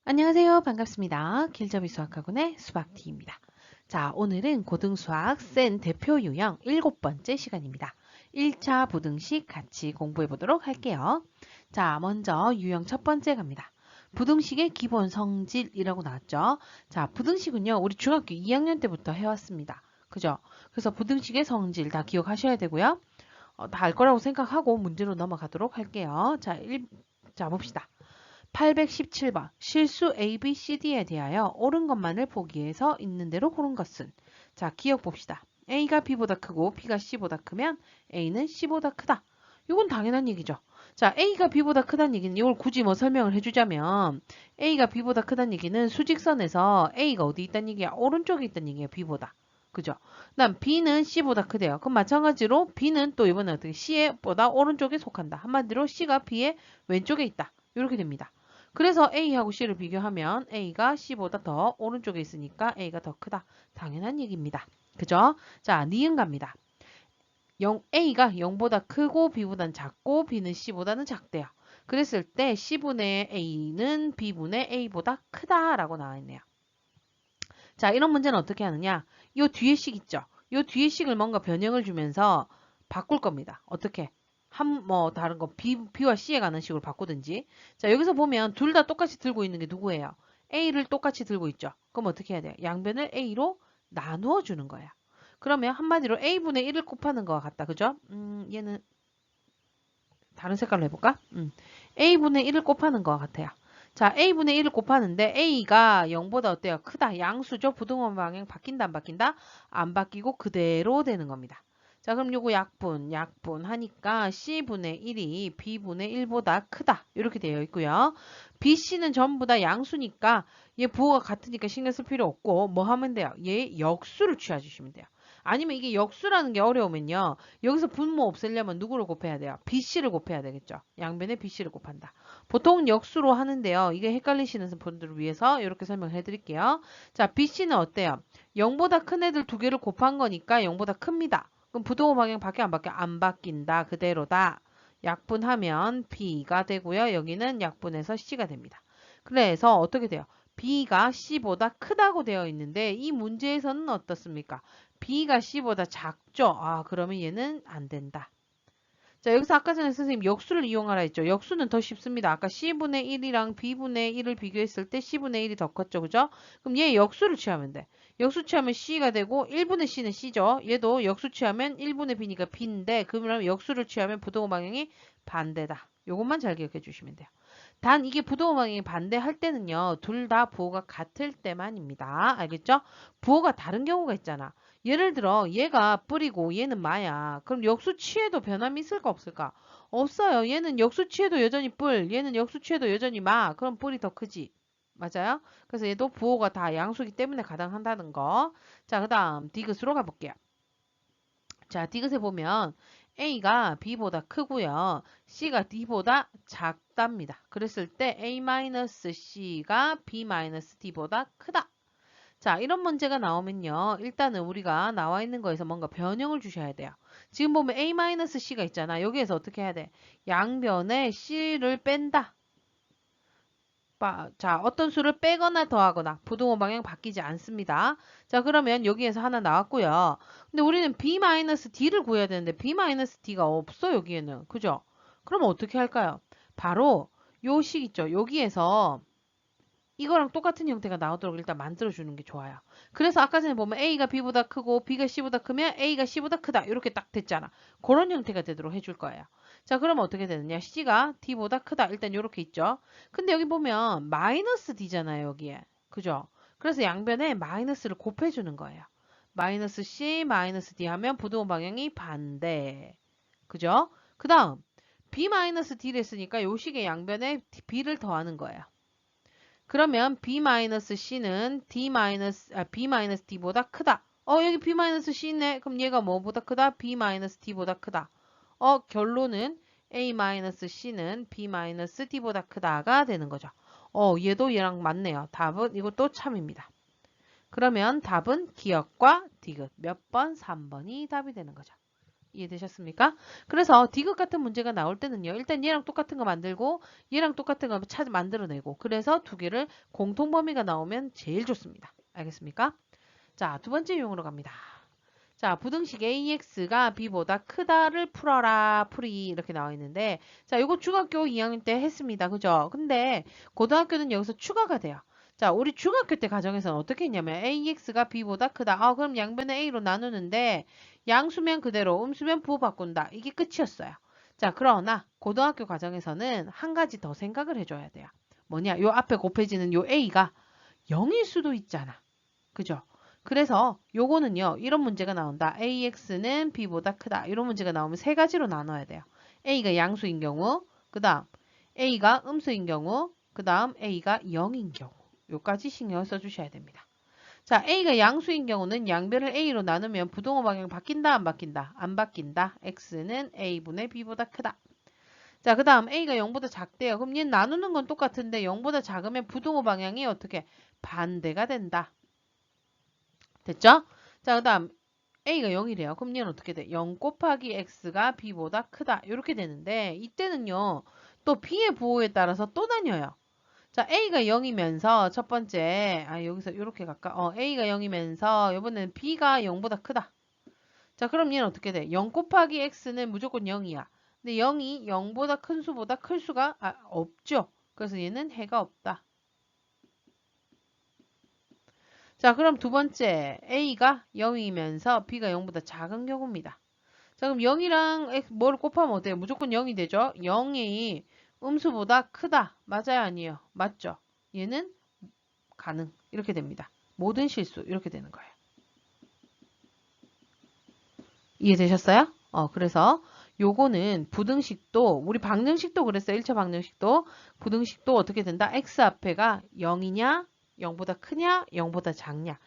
안녕하세요. 반갑습니다. 길잡이 수학학원의 수박티입니다. 자, 오늘은 고등수학 센 대표 유형 7번째 시간입니다. 1차 부등식 같이 공부해 보도록 할게요. 자, 먼저 유형 첫 번째 갑니다. 부등식의 기본 성질이라고 나왔죠. 자, 부등식은요, 우리 중학교 2학년 때부터 해왔습니다. 그죠? 그래서 부등식의 성질 다 기억하셔야 되고요. 다 알 거라고 생각하고 문제로 넘어가도록 할게요. 자, 봅시다. 817번 실수 A, B, C, D에 대하여 옳은 것만을 보기 위해서 있는 대로 고른 것은. 자, 기억 봅시다. A가 B보다 크고 B가 C보다 크면 A는 C보다 크다. 이건 당연한 얘기죠. 자, A가 B보다 크다는 얘기는 이걸 굳이 뭐 설명을 해주자면 A가 B보다 크다는 얘기는 수직선에서 A가 어디 있다는 얘기야? 오른쪽에 있다는 얘기야, B보다. 그죠? 그다음 B는 C보다 크대요. 그럼 마찬가지로 B는 또 이번에 어떻게 C보다 오른쪽에 속한다. 한마디로 C가 B의 왼쪽에 있다. 이렇게 됩니다. 그래서 A하고 C를 비교하면 A가 C보다 더 오른쪽에 있으니까 A가 더 크다. 당연한 얘기입니다. 그죠? 자, 니은 갑니다. A가 0보다 크고 B보다는 작고 B는 C보다는 작대요. 그랬을 때 C분의 A는 B분의 A보다 크다라고 나와 있네요. 자, 이런 문제는 어떻게 하느냐? 요 뒤에 식 있죠? 요 뒤에 식을 뭔가 변형을 주면서 바꿀 겁니다. 어떻게? 다른 거 B와 C에 가는 식으로 바꾸든지. 자, 여기서 보면 둘 다 똑같이 들고 있는 게 누구예요? A를 똑같이 들고 있죠. 그럼 어떻게 해야 돼요? 양변을 A로 나누어 주는 거야. 그러면 한마디로 A분의 1을 곱하는 거와 같다. 그죠? 얘는 다른 색깔로 해볼까? A분의 1을 곱하는 거와 같아요. 자, A분의 1을 곱하는데 A가 0보다 어때요? 크다. 양수죠. 부등호 방향 바뀐다, 안 바뀐다? 안 바뀌고 그대로 되는 겁니다. 자, 그럼 요거 약분 하니까 C분의 1이 B분의 1보다 크다. 이렇게 되어 있고요. B, C는 전부 다 양수니까 얘 부호가 같으니까 신경 쓸 필요 없고 뭐 하면 돼요? 얘 역수를 취해주시면 돼요. 아니면 이게 역수라는 게 어려우면요. 여기서 분모 없애려면 누구를 곱해야 돼요? BC를 곱해야 되겠죠. 양변에 BC를 곱한다. 보통 역수로 하는데요. 이게 헷갈리시는 분들을 위해서 이렇게 설명을 해드릴게요. 자, BC는 어때요? 0보다 큰 애들 두 개를 곱한 거니까 0보다 큽니다. 그럼 부등호 방향 바뀌어 안 바뀌어? 안 바뀐다. 그대로다. 약분하면 B가 되고요. 여기는 약분해서 C가 됩니다. 그래서 어떻게 돼요? B가 C보다 크다고 되어 있는데 이 문제에서는 어떻습니까? B가 C보다 작죠? 아, 그러면 얘는 안 된다. 자, 여기서 아까 전에 선생님 역수를 이용하라 했죠. 역수는 더 쉽습니다. 아까 C분의 1이랑 B분의 1을 비교했을 때 C분의 1이 더 컸죠. 그죠? 그럼 얘 역수를 취하면 돼. 역수 취하면 C가 되고 1분의 C는 C죠. 얘도 역수 취하면 1분의 B니까 B인데 그러면 역수를 취하면 부등호 방향이 반대다. 요것만 잘 기억해 주시면 돼요. 단 이게 부등호 방향이 반대할 때는요. 둘 다 부호가 같을 때만입니다. 알겠죠? 부호가 다른 경우가 있잖아. 예를 들어 얘가 뿔이고 얘는 마야. 그럼 역수치에도 변함이 있을까 없을까? 없어요. 얘는 역수치에도 여전히 뿔, 얘는 역수치에도 여전히 마. 그럼 뿔이 더 크지. 맞아요? 그래서 얘도 부호가 다 양수기 때문에 가당한다는 거. 자, 그 다음 디귿으로 가볼게요. 자, 디귿에 보면 A가 B보다 크고요. C가 D보다 작답니다. 그랬을 때 A-C가 B-D보다 크다. 자, 이런 문제가 나오면요. 일단은 우리가 나와 있는 거에서 뭔가 변형을 주셔야 돼요. 지금 보면 A-C가 있잖아. 여기에서 어떻게 해야 돼? 양변에 C를 뺀다. 자, 어떤 수를 빼거나 더하거나 부등호 방향 바뀌지 않습니다. 자, 그러면 여기에서 하나 나왔고요. 근데 우리는 B-D를 구해야 되는데 B-D가 없어, 여기에는. 그죠? 그럼 어떻게 할까요? 바로 요 식 있죠. 여기에서 이거랑 똑같은 형태가 나오도록 일단 만들어주는 게 좋아요. 그래서 아까 전에 보면 A가 B보다 크고 B가 C보다 크면 A가 C보다 크다. 이렇게 딱 됐잖아. 그런 형태가 되도록 해줄 거예요. 자, 그러면 어떻게 되느냐? C가 D보다 크다. 일단 이렇게 있죠. 근데 여기 보면 마이너스 D잖아요. 여기에. 그죠? 그래서 양변에 마이너스를 곱해주는 거예요. 마이너스 C, 마이너스 D 하면 부등호 방향이 반대. 그죠? 그 다음 B-D를 했으니까 요 식의 양변에 B를 더하는 거예요. 그러면 B-C는 B-D보다 크다. 여기 B-C네. 그럼 얘가 뭐보다 크다? B-D보다 크다. 결론은 A-C는 B-D보다 크다가 되는 거죠. 얘도 얘랑 맞네요. 답은 이것도 참입니다. 그러면 답은 기역과 디귿 몇 번? 3번이 답이 되는 거죠. 이해되셨습니까? 그래서 디귿 같은 문제가 나올 때는요. 일단 얘랑 똑같은 거 만들고 얘랑 똑같은 거 만들어내고 그래서 두 개를 공통범위가 나오면 제일 좋습니다. 알겠습니까? 자, 두 번째 유형으로 갑니다. 자, 부등식 AX가 B보다 크다를 풀어라. 풀이 이렇게 나와 있는데 자, 이거 중학교 2학년 때 했습니다. 그죠? 근데 고등학교는 여기서 추가가 돼요. 자, 우리 중학교 때 가정에서는 어떻게 했냐면 AX가 B보다 크다. 그럼 양변을 A로 나누는데 양수면 그대로 음수면 부호 바꾼다. 이게 끝이었어요. 자, 그러나 고등학교 과정에서는 한 가지 더 생각을 해줘야 돼요. 뭐냐? 요 앞에 곱해지는 요 A가 0일 수도 있잖아. 그죠? 그래서 요거는요. 이런 문제가 나온다. AX는 B보다 크다. 이런 문제가 나오면 세 가지로 나눠야 돼요. A가 양수인 경우, 그 다음 A가 음수인 경우, 그 다음 A가 0인 경우. 요까지 신경을 써주셔야 됩니다. 자, A가 양수인 경우는 양변을 A로 나누면 부동호 방향 바뀐다, 안 바뀐다? 안 바뀐다. X는 A분의 B보다 크다. 자, 그 다음 A가 0보다 작대요. 그럼 얘는 나누는 건 똑같은데 0보다 작으면 부동호 방향이 어떻게 반대가 된다. 됐죠? 자, 그 다음 A가 0이래요. 그럼 얘는 어떻게 돼? 0 곱하기 X가 B보다 크다. 이렇게 되는데 이때는요. 또 B의 부호에 따라서 또 나뉘어요. 자, A가 0이면서 첫 번째 여기서 이렇게 갈까? A가 0이면서 이번에는 B가 0보다 크다. 자, 그럼 얘는 어떻게 돼? 0 곱하기 X는 무조건 0이야. 근데 0이 0보다 큰 수보다 클 수가 없죠. 그래서 얘는 해가 없다. 자, 그럼 두 번째 A가 0이면서 B가 0보다 작은 경우입니다. 자, 그럼 0이랑 뭐를 곱하면 어때요? 무조건 0이 되죠? 0이 음수보다 크다. 맞아요? 아니에요? 맞죠? 얘는 가능. 이렇게 됩니다. 모든 실수. 이렇게 되는 거예요. 이해되셨어요? 그래서 요거는 부등식도 우리 방정식도 그랬어요. 1차 방정식도 부등식도 어떻게 된다? x 앞에가 0이냐? 0보다 크냐? 0보다 작냐?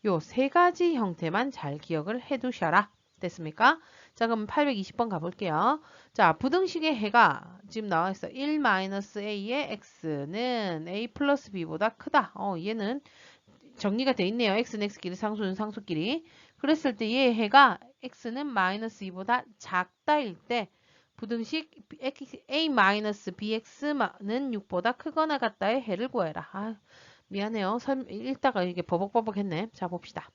요 세 가지 형태만 잘 기억을 해 두셔라. 됐습니까? 자, 그럼 820번 가볼게요. 자, 부등식의 해가 지금 나와 있어. 1-a의 x는 a 플러스 b보다 크다. 얘는 정리가 돼 있네요. x는 x끼리 상수는 상수끼리. 그랬을 때 얘의 해가 x는 마이너스 2보다 작다일 때 부등식 a-bx는 6보다 크거나 같다의 해를 구해라. 미안해요. 읽다가 이게 버벅버벅 했네. 자, 봅시다.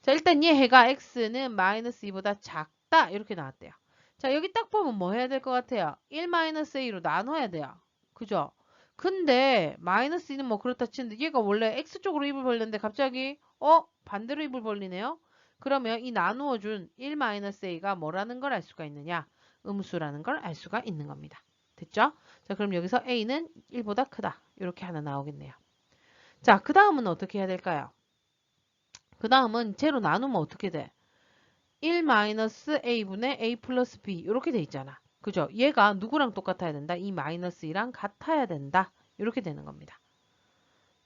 자, 일단 얘 해가 x는 마이너스 2보다 작다. 이렇게 나왔대요. 자, 여기 딱 보면 뭐 해야 될 것 같아요? 1-a로 나눠야 돼요. 그죠? 근데 마이너스 2는 뭐 그렇다 치는데 얘가 원래 x쪽으로 입을 벌렸는데 갑자기 반대로 입을 벌리네요. 그러면 이 나누어준 1-a가 뭐라는 걸 알 수가 있느냐? 음수라는 걸 알 수가 있는 겁니다. 됐죠? 자, 그럼 여기서 a는 1보다 크다. 이렇게 하나 나오겠네요. 자, 그 다음은 어떻게 해야 될까요? 그 다음은 제로 나누면 어떻게 돼? 1-a분의 a 플러스 b 이렇게 돼 있잖아. 그죠? 얘가 누구랑 똑같아야 된다? 이 마이너스 2랑 같아야 된다. 이렇게 되는 겁니다.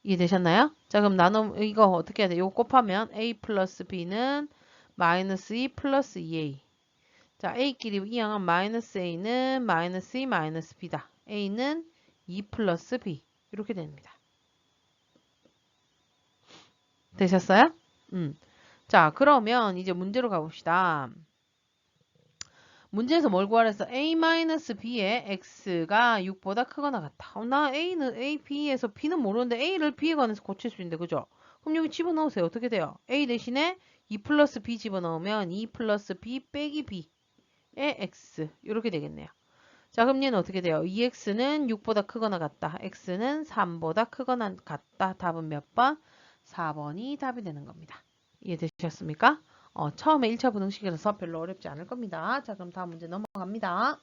이해되셨나요? 자, 그럼 이거 어떻게 해야 돼? 이거 곱하면 a 플러스 b는 마이너스 2 플러스 2a. 자, a끼리 이항한 마이너스 a는 마이너스 2 마이너스 b다. a는 2 플러스 b. 이렇게 됩니다. 되셨어요? 자, 그러면 이제 문제로 가봅시다. 문제에서 뭘 구하랬어? a-b의 x가 6보다 크거나 같다. 나 a는 a, b에서 b는 모르는데 a를 b에 관해서 고칠 수 있는데 그죠? 그럼 여기 집어넣으세요. 어떻게 돼요? a 대신에 2 플러스 b 집어넣으면 2 플러스 b 빼기 b의 x 이렇게 되겠네요. 자, 그럼 얘는 어떻게 돼요? 2x는 6보다 크거나 같다. x는 3보다 크거나 같다. 답은 몇 번? 4번이 답이 되는 겁니다. 이해되셨습니까? 처음에 1차 부등식이라서 별로 어렵지 않을 겁니다. 자, 그럼 다음 문제 넘어갑니다.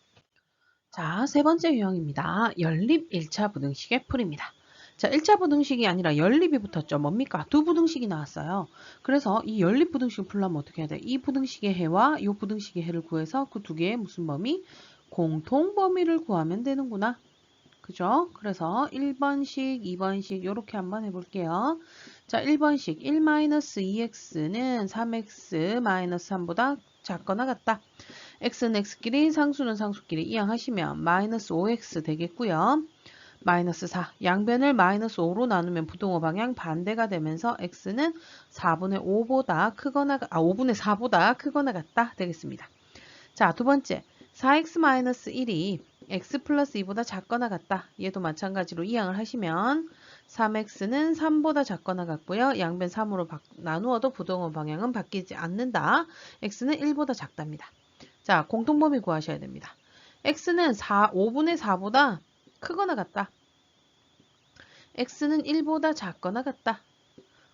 자, 세 번째 유형입니다. 연립 1차 부등식의 풀입니다. 자, 1차 부등식이 아니라 연립이 붙었죠. 뭡니까? 두 부등식이 나왔어요. 그래서 이 연립 부등식을 풀려면 어떻게 해야 돼? 이 부등식의 해와 이 부등식의 해를 구해서 그 두 개의 무슨 범위? 공통 범위를 구하면 되는구나. 그죠? 그래서 1번식, 2번식 이렇게 한번 해볼게요. 자, 1번식 1-2x는 3x-3보다 작거나 같다. x는 x끼리 상수는 상수끼리 이항하시면 마이너스 5x 되겠고요. 마이너스 4. 양변을 마이너스 5로 나누면 부동호 방향 반대가 되면서 x는 4분의 5보다 크거나 5분의 4보다 크거나 같다 되겠습니다. 자, 두 번째. 4x-1이 x 플러스 2보다 작거나 같다. 얘도 마찬가지로 이항을 하시면 3x는 3보다 작거나 같고요. 양변 3으로 나누어도 부동호 방향은 바뀌지 않는다. x는 1보다 작답니다. 자, 공통범위 구하셔야 됩니다. x는 5분의 4보다 크거나 같다. x는 1보다 작거나 같다.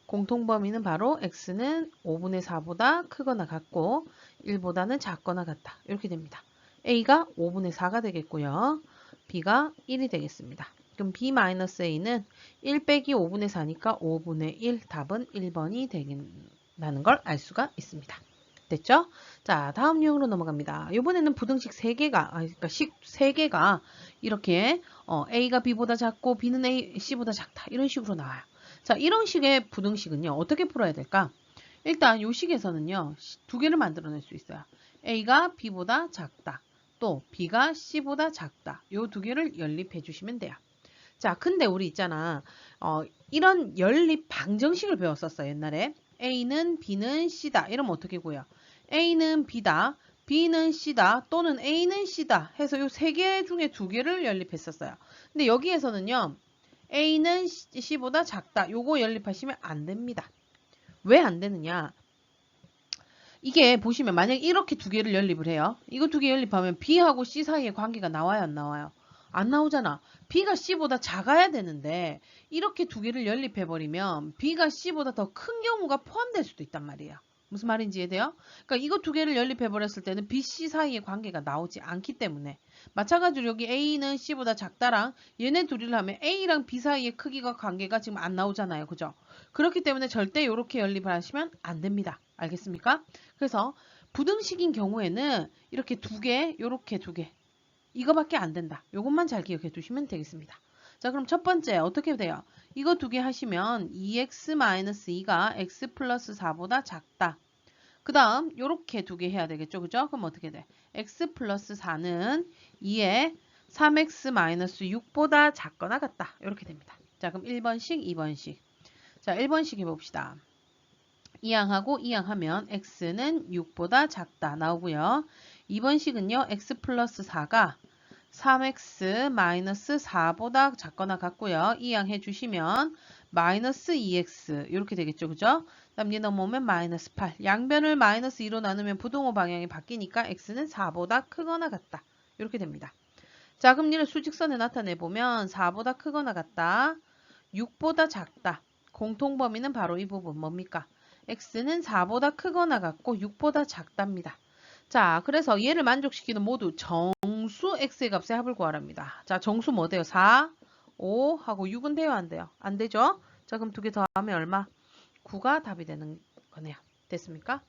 공통범위는 바로 x는 5분의 4보다 크거나 같고 1보다는 작거나 같다. 이렇게 됩니다. a가 5분의 4가 되겠고요. b가 1이 되겠습니다. 그럼 b-a는 1 빼기 5분의 4니까 5분의 1 답은 1번이 되겠다는 걸 알 수가 있습니다. 됐죠? 자, 다음 유형으로 넘어갑니다. 이번에는 부등식 3개가, 그러니까 식 3개가 이렇게 a가 b보다 작고 b는 c보다 작다. 이런 식으로 나와요. 자, 이런 식의 부등식은요. 어떻게 풀어야 될까? 일단 이 식에서는요. 두 개를 만들어낼 수 있어요. a가 b보다 작다. 또 b가 c보다 작다. 이 두 개를 연립해 주시면 돼요. 자, 근데 우리 있잖아. 이런 연립 방정식을 배웠었어, 옛날에. a는 b는 c다. 이러면 어떻게 구해요? a는 b다. b는 c다. 또는 a는 c다. 해서 이 세 개 중에 두 개를 연립했었어요. 근데 여기에서는요. a는 c보다 작다. 요거 연립하시면 안 됩니다. 왜 안 되느냐? 이게 보시면 만약에 이렇게 두 개를 연립을 해요. 이거 두 개 연립하면 b하고 c 사이의 관계가 나와요, 안 나와요? 안 나오잖아. b가 c보다 작아야 되는데 이렇게 두 개를 연립해버리면 b가 c보다 더 큰 경우가 포함될 수도 있단 말이에요. 무슨 말인지 이해돼요? 그러니까 이거 두 개를 연립해버렸을 때는 b, c 사이의 관계가 나오지 않기 때문에 마찬가지로 여기 a는 c보다 작다랑 얘네 둘이를 하면 a랑 b 사이의 크기가 관계가 지금 안 나오잖아요. 그죠? 그렇기 때문에 절대 이렇게 연립을 하시면 안 됩니다. 알겠습니까? 그래서 부등식인 경우에는 이렇게 두 개, 요렇게 두 개. 이거밖에 안 된다. 요것만 잘 기억해 두시면 되겠습니다. 자, 그럼 첫 번째 어떻게 돼요? 이거 두 개 하시면 2x-2가 x 플러스 4보다 작다. 그 다음 요렇게 두 개 해야 되겠죠. 그죠? 그럼 어떻게 돼? x 플러스 4는 2에 3x-6보다 작거나 같다. 이렇게 됩니다. 자, 그럼 1번식, 2번식. 자, 1번식 해봅시다. 이항하고 이항하면 x는 6보다 작다 나오고요. 2번식은요. x 플러스 4가 3x 마이너스 4보다 작거나 같고요. 이항해 주시면 마이너스 2x 이렇게 되겠죠. 그죠? 다음 얘 넘어오면 마이너스 8. 양변을 마이너스 2로 나누면 부동호 방향이 바뀌니까 x는 4보다 크거나 같다. 이렇게 됩니다. 자, 그럼 얘를 수직선에 나타내보면 4보다 크거나 같다. 6보다 작다. 공통범위는 바로 이 부분 뭡니까? x는 4보다 크거나 같고 6보다 작답니다. 자, 그래서 얘를 만족시키는 모두 정수 x의 값의 합을 구하랍니다. 자, 정수 뭐 돼요? 4, 5 하고 6은 돼요? 안 돼요? 안 되죠? 자, 그럼 두 개 더하면 얼마? 9가 답이 되는 거네요. 됐습니까?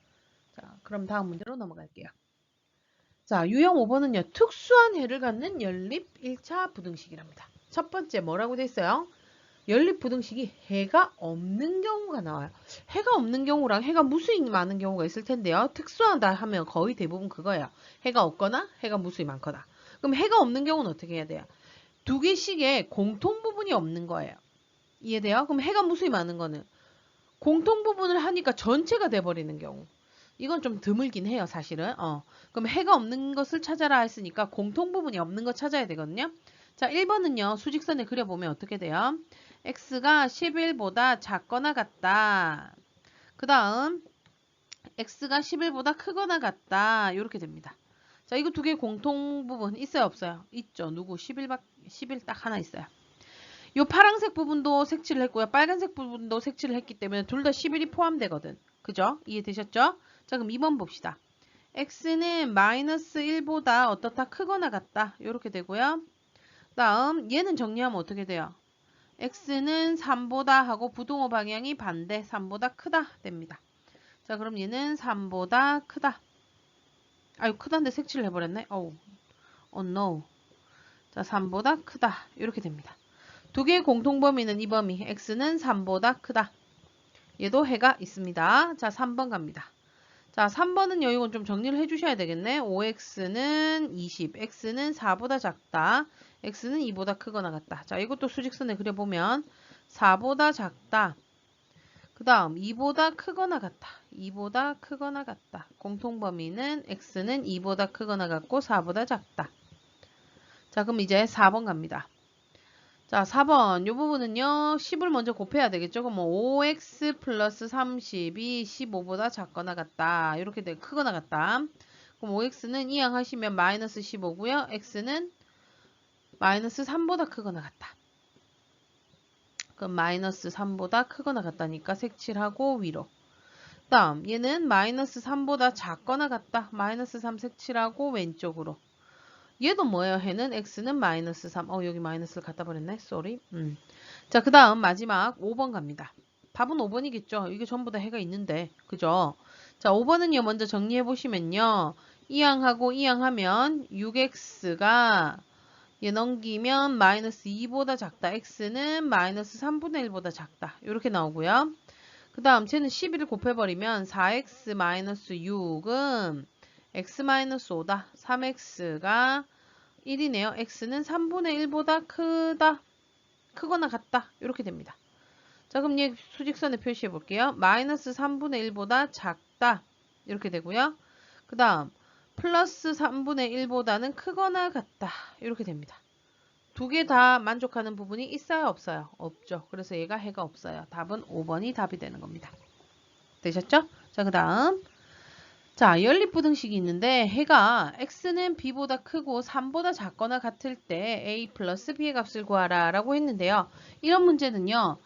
자, 그럼 다음 문제로 넘어갈게요. 자, 유형 5번은요. 특수한 해를 갖는 연립 1차 부등식이랍니다. 첫 번째 뭐라고 돼 있어요? 연립 부등식이 해가 없는 경우가 나와요. 해가 없는 경우랑 해가 무수히 많은 경우가 있을 텐데요. 특수하다 하면 거의 대부분 그거예요. 해가 없거나 해가 무수히 많거나. 그럼 해가 없는 경우는 어떻게 해야 돼요? 두 개씩의 공통 부분이 없는 거예요. 이해돼요? 그럼 해가 무수히 많은 거는 공통 부분을 하니까 전체가 돼버리는 경우. 이건 좀 드물긴 해요, 사실은. 그럼 해가 없는 것을 찾아라 했으니까 공통 부분이 없는 거 찾아야 되거든요. 자, 1번은요. 수직선을 그려보면 어떻게 돼요? x가 11보다 작거나 같다. 그 다음 x가 11보다 크거나 같다. 이렇게 됩니다. 자, 이거 두 개 공통 부분 있어요, 없어요? 있죠. 누구? 11 딱 하나 있어요. 이 파란색 부분도 색칠을 했고요. 빨간색 부분도 색칠을 했기 때문에 둘 다 11이 포함되거든. 그죠? 이해되셨죠? 자, 그럼 2번 봅시다. x는 마이너스 1보다 어떻다 크거나 같다. 이렇게 되고요. 다음 얘는 정리하면 어떻게 돼요? x는 3보다 하고 부동호 방향이 반대 3보다 크다 됩니다. 자, 그럼 얘는 3보다 크다. 아유, 크다인데 색칠을 해버렸네. oh no. 자, 3보다 크다. 이렇게 됩니다. 두 개의 공통범위는 이 범위. x는 3보다 크다. 얘도 해가 있습니다. 자, 3번 갑니다. 자, 3번은요. 이건 좀 정리를 해주셔야 되겠네. 5x는 20, x는 4보다 작다. x는 2보다 크거나 같다. 자, 이것도 수직선에 그려보면 4보다 작다. 그 그 다음 2보다 크거나 같다. 2보다 크거나 같다. 공통범위는 x는 2보다 크거나 같고 4보다 작다. 자, 그럼 이제 4번 갑니다. 자, 4번. 이 부분은요, 10을 먼저 곱해야 되겠죠? 그럼 5x 플러스 30이 15보다 작거나 같다. 이렇게 돼, 크거나 같다. 그럼 5x는 이항하시면 마이너스 15고요. x는 마이너스 3보다 크거나 같다. 그럼 마이너스 3보다 크거나 같다니까 색칠하고 위로. 다음, 얘는 마이너스 3보다 작거나 같다. 마이너스 3 색칠하고 왼쪽으로. 얘도 뭐예요? 해는 x는 마이너스 3. 여기 마이너스를 갖다 버렸네. 쏘리. 자, 그 다음 마지막 5번 갑니다. 답은 5번이겠죠. 이게 전부 다 해가 있는데. 그죠? 자, 5번은요. 먼저 정리해 보시면요. 이항하고 이항하면 6x가 얘 넘기면 마이너스 2보다 작다. x는 마이너스 3분의 1보다 작다. 이렇게 나오고요. 그 다음 쟤는 11을 곱해버리면 4x 마이너스 6은 x-5다. 3x가 1이네요. x는 3분의 1보다 크다. 크거나 같다. 이렇게 됩니다. 자, 그럼 얘 수직선에 표시해 볼게요. 마이너스 3분의 1보다 작다. 이렇게 되고요. 그 다음 플러스 3분의 1보다는 크거나 같다. 이렇게 됩니다. 두 개 다 만족하는 부분이 있어요? 없어요? 없죠. 그래서 얘가 해가 없어요. 답은 5번이 답이 되는 겁니다. 되셨죠? 자, 그 다음 자, 연립부등식이 있는데 해가 x는 b보다 크고 3보다 작거나 같을 때 a 플러스 b의 값을 구하라 라고 했는데요. 이런 문제는요.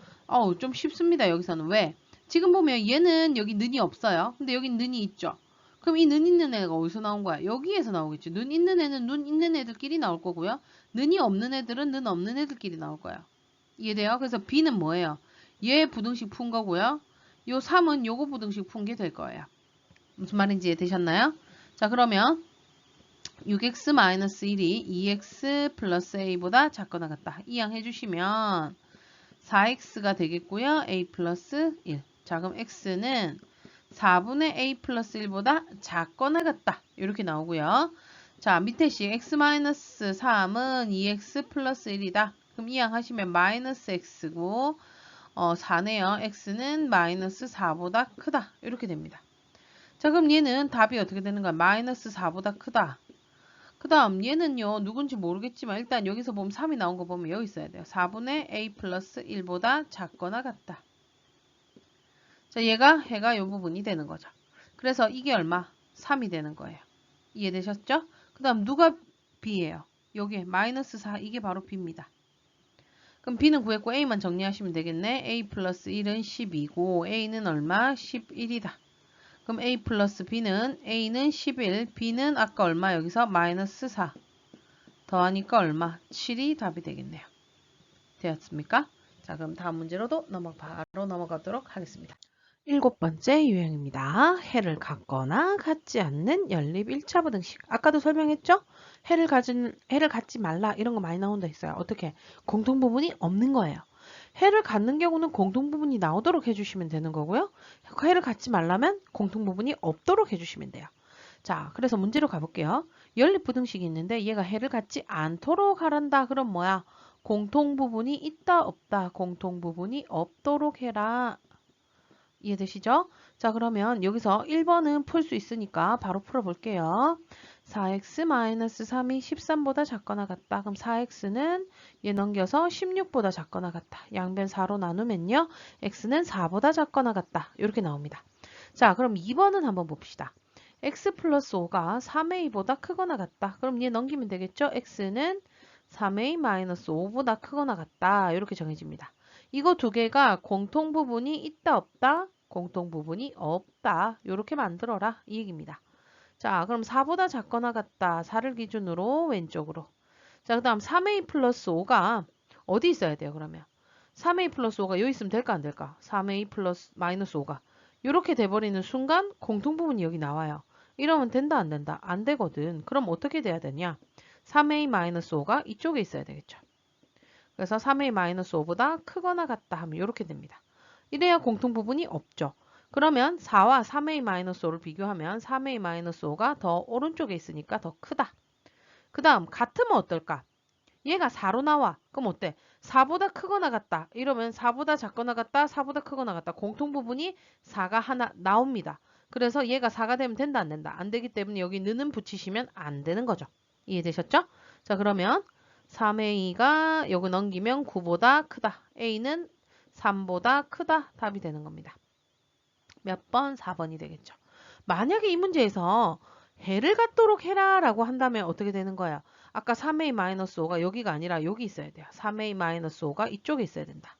좀 쉽습니다. 여기서는. 왜? 지금 보면 얘는 여기 는이 없어요. 근데 여기 는이 있죠. 그럼 이 는 있는 애가 어디서 나온 거야? 여기에서 나오겠죠. 는 있는 애는 눈 있는 애들끼리 나올 거고요. 는이 없는 애들은 는 없는 애들끼리 나올 거예요. 이해돼요? 그래서 b는 뭐예요? 얘 부등식 푼 거고요. 요 3은 요거 부등식 푼 게 될 거예요. 무슨 말인지 이해되셨나요? 자, 그러면 6x-1이 2x 플러스 a보다 작거나 같다. 이항해 주시면 4x가 되겠고요. a 플러스 1. 자, 그럼 x는 4분의 a 플러스 1보다 작거나 같다. 이렇게 나오고요. 자, 밑에 식 x-3은 2x 플러스 1이다. 그럼 이항하시면 마이너스 x고 4네요. x는 마이너스 4보다 크다. 이렇게 됩니다. 자, 그럼 얘는 답이 어떻게 되는 거야? 마이너스 4보다 크다. 그 다음 얘는요. 누군지 모르겠지만 일단 여기서 보면 3이 나온 거 보면 여기 있어야 돼요. 4분의 a 플러스 1보다 작거나 같다. 자, 얘가 해가 이 부분이 되는 거죠. 그래서 이게 얼마? 3이 되는 거예요. 이해되셨죠? 그 다음 누가 b예요? 여기 마이너스 4 이게 바로 b입니다. 그럼 b는 구했고 a만 정리하시면 되겠네. a 플러스 1은 12고 a는 얼마? 11이다. 그럼 a 플러스 b는 a는 11, b는 아까 얼마? 여기서 마이너스 4 더하니까 얼마? 7이 답이 되겠네요. 되었습니까? 자, 그럼 다음 문제로도 바로 넘어가도록 하겠습니다. 7번째 유형입니다. 해를 갖거나 갖지 않는 연립 1차 부등식. 아까도 설명했죠? 해를 갖지 말라 이런 거 많이 나온다 했어요. 어떻게? 공통부분이 없는 거예요. 해를 갖는 경우는 공통부분이 나오도록 해주시면 되는 거고요. 해를 갖지 말라면 공통부분이 없도록 해주시면 돼요. 자, 그래서 문제로 가볼게요. 연립부등식이 있는데 얘가 해를 갖지 않도록 하란다. 그럼 뭐야? 공통부분이 있다 없다. 공통부분이 없도록 해라. 이해되시죠? 자, 그러면 여기서 1번은 풀 수 있으니까 바로 풀어볼게요. 4x-3이 13보다 작거나 같다. 그럼 4x는 얘 넘겨서 16보다 작거나 같다. 양변 4로 나누면요. x는 4보다 작거나 같다. 이렇게 나옵니다. 자, 그럼 2번은 한번 봅시다. x 플러스 5가 3a보다 크거나 같다. 그럼 얘 넘기면 되겠죠? x는 3a 마이너스 5보다 크거나 같다. 이렇게 정해집니다. 이거 두 개가 공통부분이 있다 없다? 공통부분이 없다. 이렇게 만들어라. 이 얘기입니다. 자, 그럼 4보다 작거나 같다. 4를 기준으로 왼쪽으로. 자, 그 다음 3a 플러스 5가 어디 있어야 돼요, 그러면? 3a 플러스 5가 여기 있으면 될까, 안 될까? 3a 플러스 마이너스 5가. 이렇게 돼버리는 순간 공통부분이 여기 나와요. 이러면 된다, 안 된다? 안 되거든. 그럼 어떻게 돼야 되냐? 3a 마이너스 5가 이쪽에 있어야 되겠죠. 그래서 3a 마이너스 5보다 크거나 같다 하면 이렇게 됩니다. 이래야 공통부분이 없죠. 그러면 4와 3a 마이너스 5를 비교하면 3a 마이너스 5가 더 오른쪽에 있으니까 더 크다. 그 다음 같으면 어떨까? 얘가 4로 나와. 그럼 어때? 4보다 크거나 같다. 이러면 4보다 작거나 같다. 4보다 크거나 같다. 공통부분이 4가 하나 나옵니다. 그래서 얘가 4가 되면 된다 안 된다. 안 되기 때문에 여기 는은 붙이시면 안 되는 거죠. 이해되셨죠? 자 그러면 3a가 요거 넘기면 9보다 크다. a는 3보다 크다. 답이 되는 겁니다. 몇 번? 4번이 되겠죠. 만약에 이 문제에서 해를 갖도록 해라 라고 한다면 어떻게 되는 거야? 아까 3a-5가 여기가 아니라 여기 있어야 돼요. 3a-5가 이쪽에 있어야 된다.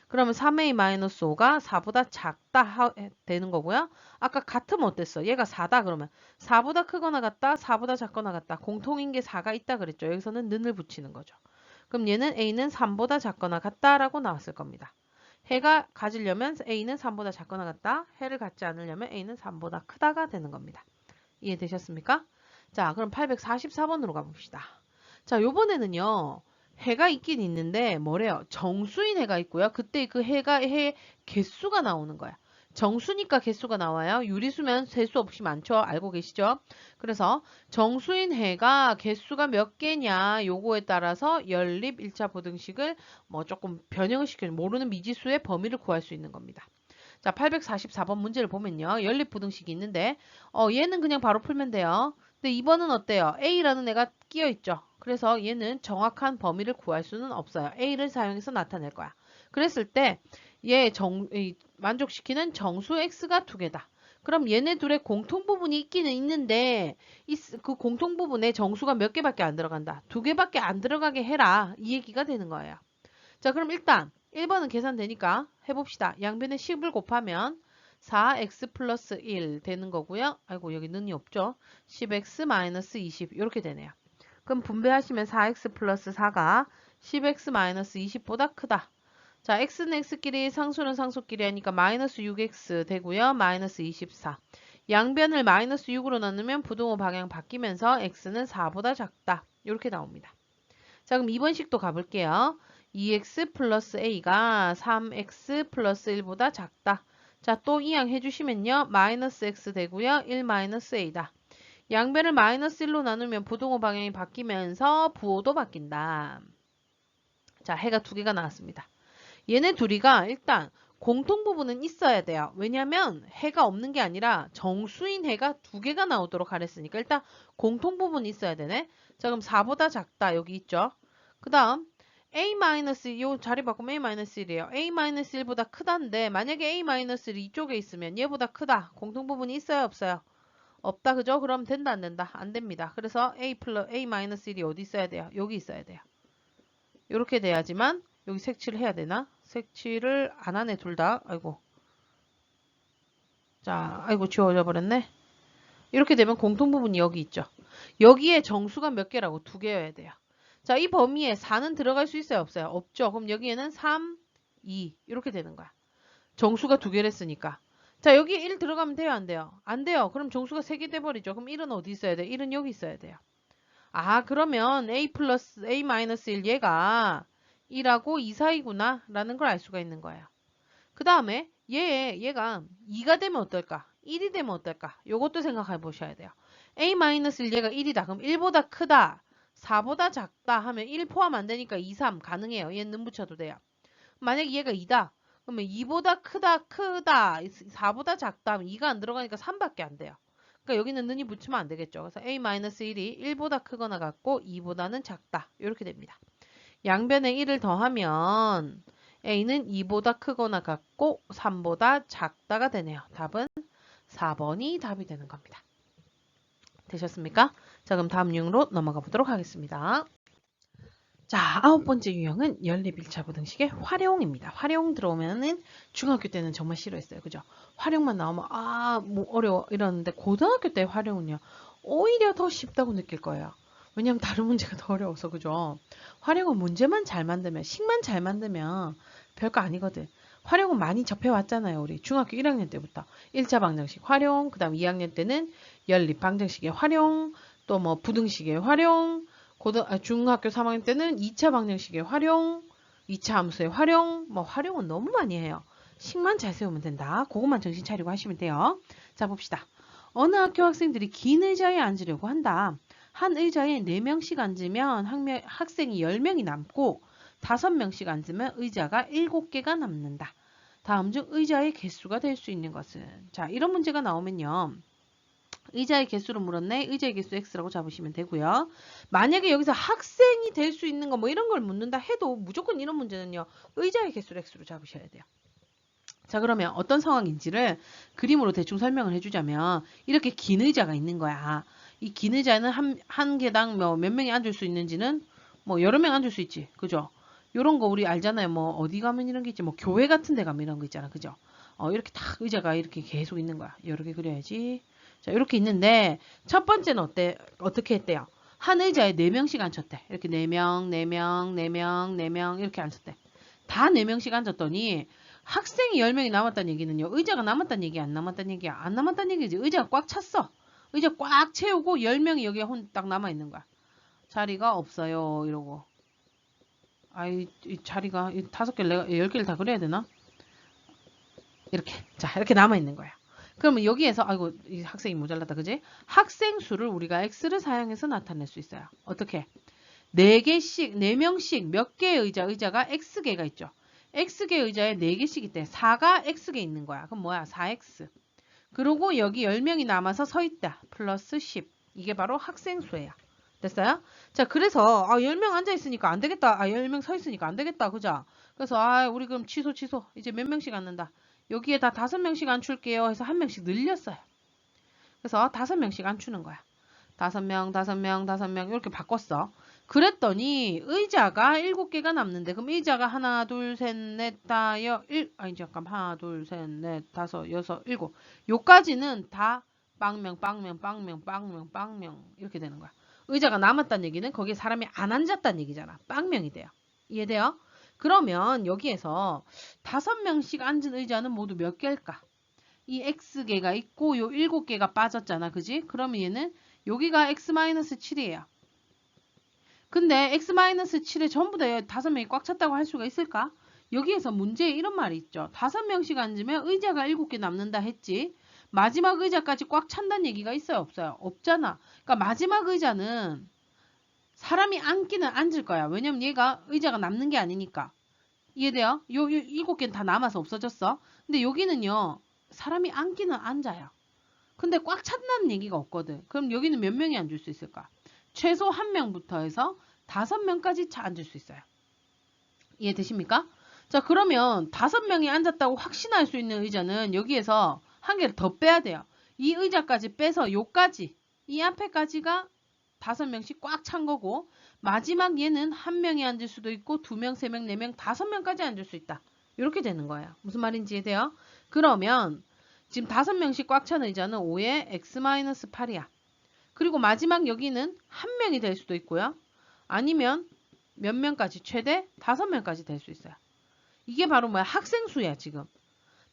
그러면 3a-5가 4보다 작다 되는 거고요. 아까 같으면 어땠어? 얘가 4다 그러면 4보다 크거나 같다, 4보다 작거나 같다. 공통인 게 4가 있다 그랬죠. 여기서는 는을 붙이는 거죠. 그럼 얘는 a는 3보다 작거나 같다라고 나왔을 겁니다. 해가 가지려면 a는 3보다 작거나 같다. 해를 갖지 않으려면 a는 3보다 크다가 되는 겁니다. 이해되셨습니까? 자, 그럼 844번으로 가봅시다. 자, 요번에는요. 해가 있긴 있는데 뭐래요? 정수인 해가 있고요. 그때 그 해가 해 개수가 나오는 거야. 정수니까 개수가 나와요. 유리수면 세수 없이 많죠. 알고 계시죠? 그래서 정수인 해가 개수가 몇 개냐 요거에 따라서 연립 1차 부등식을 뭐 조금 변형을 시켜 모르는 미지수의 범위를 구할 수 있는 겁니다. 자, 844번 문제를 보면요. 연립 부등식이 있는데 얘는 그냥 바로 풀면 돼요. 근데 2번은 어때요? A라는 애가 끼어 있죠. 그래서 얘는 정확한 범위를 구할 수는 없어요. A를 사용해서 나타낼 거야. 그랬을 때 얘 만족시키는 정수 X가 두 개다. 그럼 얘네 둘의 공통 부분이 있기는 있는데 그 공통 부분에 정수가 몇 개밖에 안 들어간다. 두 개밖에 안 들어가게 해라. 이 얘기가 되는 거예요. 자, 그럼 일단 1번은 계산되니까 해봅시다. 양변에 10을 곱하면 4x 플러스 1 되는 거고요. 아이고 여기 는이 없죠. 10x 마이너스 20 이렇게 되네요. 그럼 분배하시면 4x 플러스 4가 10x 마이너스 20보다 크다. 자, x는 x끼리 상수는 상수끼리 하니까 마이너스 6x 되고요. 마이너스 24. 양변을 마이너스 6으로 나누면 부등호 방향 바뀌면서 x는 4보다 작다. 이렇게 나옵니다. 자, 그럼 2번 식도 가볼게요. 2x 플러스 a가 3x 플러스 1보다 작다. 자, 또 이항 해주시면요. 마이너스 x 되고요. 1 마이너스 a다. 양변을 마이너스 1로 나누면 부등호 방향이 바뀌면서 부호도 바뀐다. 자, 해가 두 개가 나왔습니다. 얘네 둘이가 일단 공통 부분은 있어야 돼요. 왜냐면 해가 없는 게 아니라 정수인 해가 두 개가 나오도록 하랬으니까 일단 공통 부분이 있어야 되네. 자, 그럼 4보다 작다. 여기 있죠. 그 다음 a-, 요 자리 바꾸면 a-1이에요. a-1보다 크다인데 만약에 a-1이 이쪽에 있으면 얘보다 크다. 공통 부분이 있어요? 없어요? 없다. 그죠? 그럼 된다 안 된다? 안 됩니다. 그래서 a-1이 어디 있어야 돼요? 여기 있어야 돼요. 이렇게 돼야지만 여기 색칠을 해야 되나? 색칠을 안 하네 둘 다. 아이고. 자, 아이고 지워져 버렸네. 이렇게 되면 공통 부분이 여기 있죠. 여기에 정수가 몇 개라고? 두 개여야 돼요. 자, 이 범위에 4는 들어갈 수 있어요? 없어요? 없죠. 그럼 여기에는 3, 2 이렇게 되는 거야. 정수가 두 개를 했으니까. 자, 여기 1 들어가면 돼요? 안 돼요? 안 돼요. 그럼 정수가 3개 돼버리죠. 그럼 1은 어디 있어야 돼? 1은 여기 있어야 돼요. 아, 그러면 a 플러스 a 마이너스 1 얘가 1하고 2 사이구나 라는 걸 알 수가 있는 거예요. 그 다음에 얘가 2가 되면 어떨까? 1이 되면 어떨까? 요것도 생각해 보셔야 돼요. a-1 얘가 1이다. 그럼 1보다 크다. 4보다 작다 하면 1 포함 안 되니까 2, 3 가능해요. 얘는 붙여도 돼요. 만약에 얘가 2다. 그러면 2보다 크다. 4보다 작다 하면 2가 안 들어가니까 3밖에 안 돼요. 그러니까 여기는 는이 붙이면 안 되겠죠. 그래서 a-1이 1보다 크거나 같고 2보다는 작다. 이렇게 됩니다. 양변에 1을 더하면 a는 2보다 크거나 같고 3보다 작다가 되네요. 답은 4번이 답이 되는 겁니다. 되셨습니까? 자, 그럼 다음 유형으로 넘어가 보도록 하겠습니다. 자, 9번째 유형은 연립 1차 부등식의 활용입니다. 활용 들어오면은 중학교 때는 정말 싫어했어요. 그죠? 활용만 나오면 뭐 어려워 이러는데 고등학교 때 활용은요. 오히려 더 쉽다고 느낄 거예요. 왜냐면 다른 문제가 더 어려워서. 그죠? 활용은 문제만 잘 만들면 식만 잘 만들면 별거 아니거든. 활용은 많이 접해왔잖아요. 우리 중학교 1학년 때부터 1차 방정식 활용, 그 다음 2학년 때는 연립 방정식의 활용, 또 뭐 부등식의 활용, 중학교 3학년 때는 2차 방정식의 활용, 2차 함수의 활용, 뭐 활용은 너무 많이 해요. 식만 잘 세우면 된다. 그것만 정신 차리고 하시면 돼요. 자, 봅시다. 어느 학교 학생들이 긴 의자에 앉으려고 한다. 한 의자에 4명씩 앉으면 학생이 10명이 남고 5명씩 앉으면 의자가 7개가 남는다. 다음 중 의자의 개수가 될 수 있는 것은? 자, 이런 문제가 나오면요. 의자의 개수를 물었네. 의자의 개수 x라고 잡으시면 되고요. 만약에 여기서 학생이 될 수 있는 거 뭐 이런 걸 묻는다 해도 무조건 이런 문제는요. 의자의 개수를 x로 잡으셔야 돼요. 자, 그러면 어떤 상황인지를 그림으로 대충 설명을 해주자면 이렇게 긴 의자가 있는 거야. 이 긴 의자는 한 개당 몇 명이 앉을 수 있는지는 뭐 여러 명 앉을 수 있지. 그죠? 요런 거 우리 알잖아요. 뭐 어디 가면 이런 게 있지. 뭐 교회 같은 데 가면 이런 거 있잖아. 그죠? 이렇게 딱 의자가 이렇게 계속 있는 거야. 여러 개 그려야지. 자, 이렇게 있는데 첫 번째는 어떻게 했대요? 한 의자에 4명씩 앉혔대. 이렇게 4명, 4명, 4명, 4명 이렇게 앉혔대. 다 4명씩 앉았더니 학생이 10명이 남았다는 얘기는요. 의자가 남았다는 얘기야? 안 남았다는 얘기야? 안 남았다는 얘기지. 의자가 꽉 찼어. 의자 꽉 채우고 10명이 여기에 딱 남아있는 거야. 자리가 없어요. 이러고. 아이, 이 자리가 5개, 10개를 다 그려야 되나? 이렇게. 자, 이렇게 남아있는 거야. 그러면 여기에서, 아이고, 이 학생이 모자랐다. 그지? 학생 수를 우리가 x를 사용해서 나타낼 수 있어요. 어떻게? 4개씩, 4명씩 몇 개의 의자가 x개가 있죠. x개 의자에 4개씩 있대. 4가 x개 있는 거야. 그럼 뭐야? 4x. 그리고 여기 10명이 남아서 서 있다. 플러스 10. 이게 바로 학생 수예요. 됐어요? 자, 그래서 10명 앉아 있으니까 안 되겠다. 10명 서 있으니까 안 되겠다. 그죠? 그래서 우리 그럼 취소. 이제 몇 명씩 앉는다. 여기에다 5명씩 앉출게요. 해서 1명씩 늘렸어요. 그래서 5명씩 앉추는 거야. 5명 이렇게 바꿨어. 그랬더니 의자가 7개가 남는데 그럼 의자가 하나, 둘, 셋, 넷, 다, 잠깐 하나, 둘, 셋, 넷, 다섯, 여섯, 일곱. 요까지는 다 빵명 이렇게 되는 거야. 의자가 남았다는 얘기는 거기에 사람이 안 앉았다는 얘기잖아. 빵명이 돼요. 이해돼요? 그러면 여기에서 5명씩 앉은 의자는 모두 몇 개일까? 이 x개가 있고 요 7개가 빠졌잖아. 그지? 그러면 얘는 여기가 x-7이에요. 근데 x-7에 전부 다 5명이 꽉 찼다고 할 수가 있을까? 여기에서 문제에 이런 말이 있죠. 5명씩 앉으면 의자가 7개 남는다 했지. 마지막 의자까지 꽉 찬다는 얘기가 있어요? 없어요? 없잖아. 그러니까 마지막 의자는 사람이 앉기는 앉을 거야. 왜냐면 얘가 의자가 남는 게 아니니까. 이해돼요? 요 7개는 다 남아서 없어졌어. 근데 여기는요. 사람이 앉기는 앉아요. 근데 꽉 찬다는 얘기가 없거든. 그럼 여기는 몇 명이 앉을 수 있을까? 최소 1명부터 해서 5명까지 앉을 수 있어요. 이해되십니까? 자, 그러면 5명이 앉았다고 확신할 수 있는 의자는 여기에서 한 개를 더 빼야 돼요. 이 의자까지 빼서 요까지, 이 앞에까지가 5명씩 꽉 찬 거고 마지막 얘는 1명이 앉을 수도 있고 2명, 3명, 4명, 5명까지 앉을 수 있다. 이렇게 되는 거예요. 무슨 말인지 이해돼요? 그러면 지금 5명씩 꽉 찬 의자는 5의 x-8이야. 그리고 마지막 여기는 1명이 될 수도 있고요. 아니면 몇 명까지? 최대 5명까지 될 수 있어요. 이게 바로 뭐야? 학생 수야 지금.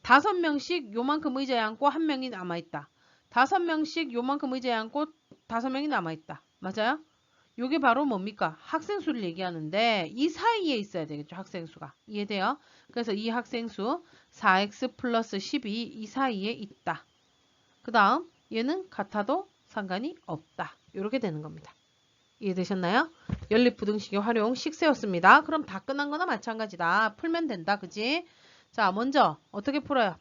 5명씩 요만큼 의자에 앉고 1명이 남아있다. 5명씩 요만큼 의자에 앉고 5명이 남아있다. 맞아요? 요게 바로 뭡니까? 학생 수를 얘기하는데 이 사이에 있어야 되겠죠. 학생 수가. 이해돼요? 그래서 이 학생 수 4x 플러스 12 이 사이에 있다. 그 다음 얘는 같아도 상관이 없다. 이렇게 되는 겁니다. 이해되셨나요? 연립부등식의 활용 식세였습니다. 그럼 다 끝난 거나 마찬가지다. 풀면 된다. 그지? 자, 먼저 어떻게 풀어요?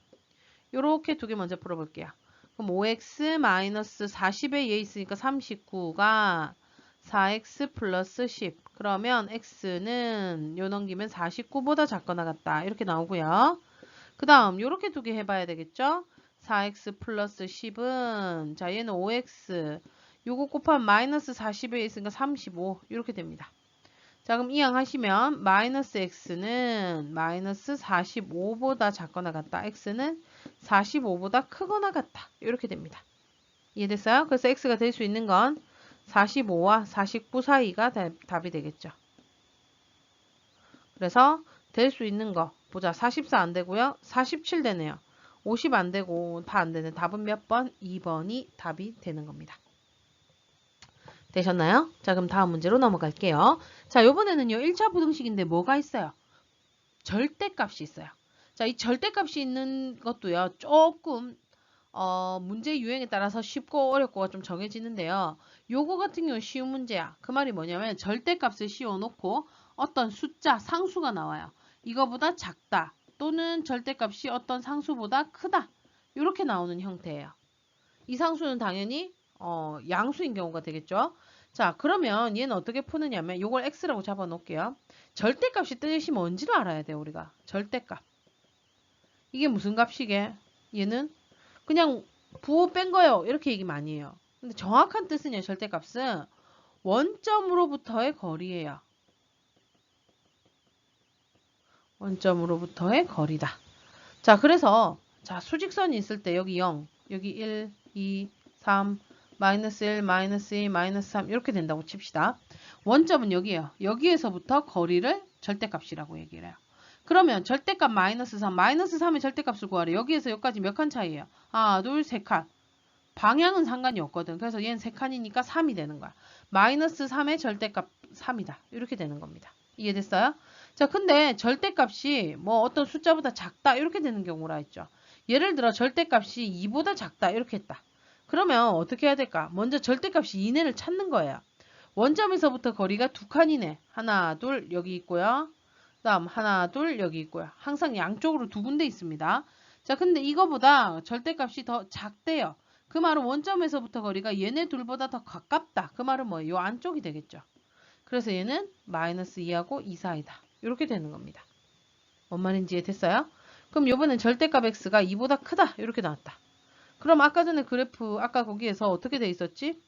요렇게 두 개 먼저 풀어볼게요. 그럼 5x-40에 얘 있으니까 39가 4x 플러스 10. 그러면 x는 요 넘기면 49보다 작거나 같다. 이렇게 나오고요. 그 다음 요렇게 두 개 해봐야 되겠죠? 4x 플러스 10은 자 얘는 5x 요거 곱하면 마이너스 40에 있으니까 35 이렇게 됩니다. 자 그럼 이항하시면 마이너스 x는 마이너스 45보다 작거나 같다. x는 45보다 크거나 같다. 이렇게 됩니다. 이해됐어요? 그래서 x가 될 수 있는 건 45와 49 사이가 답이 되겠죠. 그래서 될 수 있는 거 보자. 44 안 되고요. 47 되네요. 50 안 되고 다 안 되네. 답은 몇 번? 2번이 답이 되는 겁니다. 되셨나요? 자 그럼 다음 문제로 넘어갈게요. 자 요번에는요 1차 부등식인데 뭐가 있어요? 절대값이 있어요. 자 이 절대값이 있는 것도요 조금 문제 유형에 따라서 쉽고 어렵고가 좀 정해지는데요. 요거 같은 경우는 쉬운 문제야. 그 말이 뭐냐면 절대값을 씌워놓고 어떤 숫자, 상수가 나와요. 이거보다 작다 또는 절대값이 어떤 상수보다 크다. 이렇게 나오는 형태예요. 이 상수는 당연히 양수인 경우가 되겠죠. 자, 그러면 얘는 어떻게 푸느냐면 이걸 x라고 잡아 놓을게요. 절대값이 뜻이 뭔지를 알아야 돼요, 우리가. 절대값. 이게 무슨 값이게? 얘는 그냥 부호 뺀 거요. 이렇게 얘기 많이 해요. 근데 정확한 뜻은요, 절대값은 원점으로부터의 거리예요. 원점으로부터의 거리다. 자, 그래서 자, 수직선이 있을 때 여기 0, 여기 1, 2, 3, 마이너스 1, 마이너스 2, 마이너스 3 이렇게 된다고 칩시다. 원점은 여기에요. 여기에서부터 거리를 절대값이라고 얘기를 해요. 그러면 절대값 마이너스 3, 마이너스 3의 절대값을 구하래. 여기에서 여기까지 몇 칸 차이예요? 하나, 둘, 세 칸. 방향은 상관이 없거든. 그래서 얘는 3칸이니까 3이 되는 거야. 마이너스 3의 절대값 3이다. 이렇게 되는 겁니다. 이해됐어요? 자, 근데 절대값이 뭐 어떤 숫자보다 작다 이렇게 되는 경우라 했죠. 예를 들어 절대값이 2보다 작다 이렇게 했다. 그러면 어떻게 해야 될까? 먼저 절대값이 2내를 찾는 거예요. 원점에서부터 거리가 2칸이네. 하나, 둘 여기 있고요. 그 다음 하나, 둘 여기 있고요. 항상 양쪽으로 2군데 있습니다. 자, 근데 이거보다 절대값이 더 작대요. 그 말은 원점에서부터 거리가 얘네 둘보다 더 가깝다. 그 말은 뭐예요? 요 안쪽이 되겠죠. 그래서 얘는 마이너스 2하고 2 사이다. 이렇게 되는 겁니다. 뭔 말인지 이해됐어요? 그럼 요번엔 절대값 x가 2보다 크다. 이렇게 나왔다. 그럼 아까 전에 그래프, 아까 거기에서 어떻게 돼 있었지?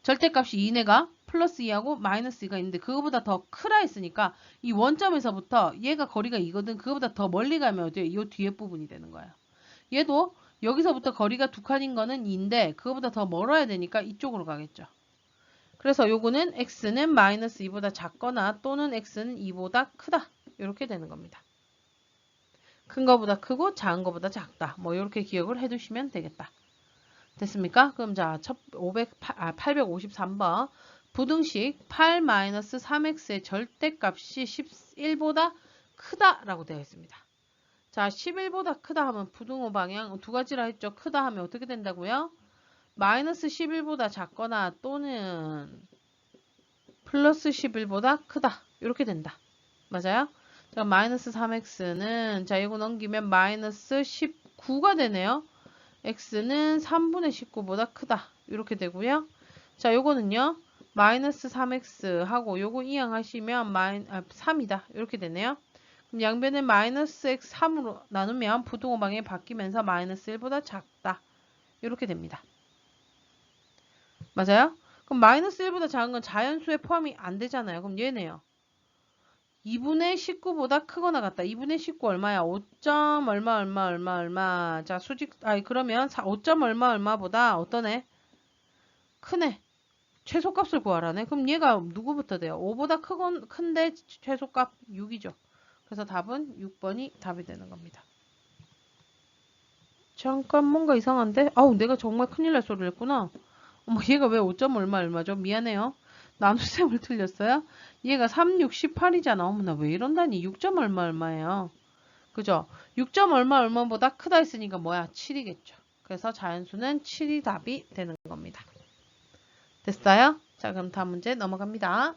절대값이 2내가 플러스 2하고 마이너스 2가 있는데 그거보다 더 크라 했으니까 이 원점에서부터 얘가 거리가 2거든. 그거보다 더 멀리 가면 어때요? 이 뒤에 부분이 되는 거예요. 얘도 여기서부터 거리가 2칸인 거는 2인데 그거보다 더 멀어야 되니까 이쪽으로 가겠죠. 그래서 요거는 x는 마이너스 2보다 작거나 또는 x는 2보다 크다. 이렇게 되는 겁니다. 큰 거보다 크고 작은 거보다 작다. 뭐 이렇게 기억을 해두시면 되겠다. 됐습니까? 그럼 자, 853번 부등식 8-3x의 절대값이 11보다 크다라고 되어 있습니다. 자, 11보다 크다 하면 부등호 방향 두 가지라 했죠. 크다 하면 어떻게 된다고요? 마이너스 11보다 작거나 또는 플러스 11보다 크다. 이렇게 된다. 맞아요? 자, 마이너스 3x는 자, 이거 넘기면 마이너스 19가 되네요. x는 3분의 19보다 크다. 이렇게 되고요. 자, 요거는요. 마이너스 3x 하고 요거 이항하시면 3이다. 이렇게 되네요. 그럼 양변을 마이너스 x 3으로 나누면 부등호 방향이 바뀌면서 마이너스 1보다 작다. 이렇게 됩니다. 맞아요? 그럼 마이너스 1보다 작은 건 자연수에 포함이 안 되잖아요. 그럼 얘네요. 2분의 19보다 크거나 같다. 2분의 19 얼마야? 5점 얼마. 자, 그러면 5점 얼마보다 어떠네? 크네. 최소값을 구하라네. 그럼 얘가 누구부터 돼요? 5보다 큰데 최소값 6이죠. 그래서 답은 6번이 답이 되는 겁니다. 잠깐 뭔가 이상한데? 아우, 내가 정말 큰일 날 소리를 했구나. 어머, 얘가 왜 5점 얼마죠? 미안해요. 나눗셈을 틀렸어요? 얘가 3, 6, 18이잖아. 어머나 왜 이런다니. 6점 얼마예요. 그죠? 6점 얼마보다 크다 했으니까 뭐야? 7이겠죠. 그래서 자연수는 7이 답이 되는 겁니다. 됐어요? 자, 그럼 다음 문제 넘어갑니다.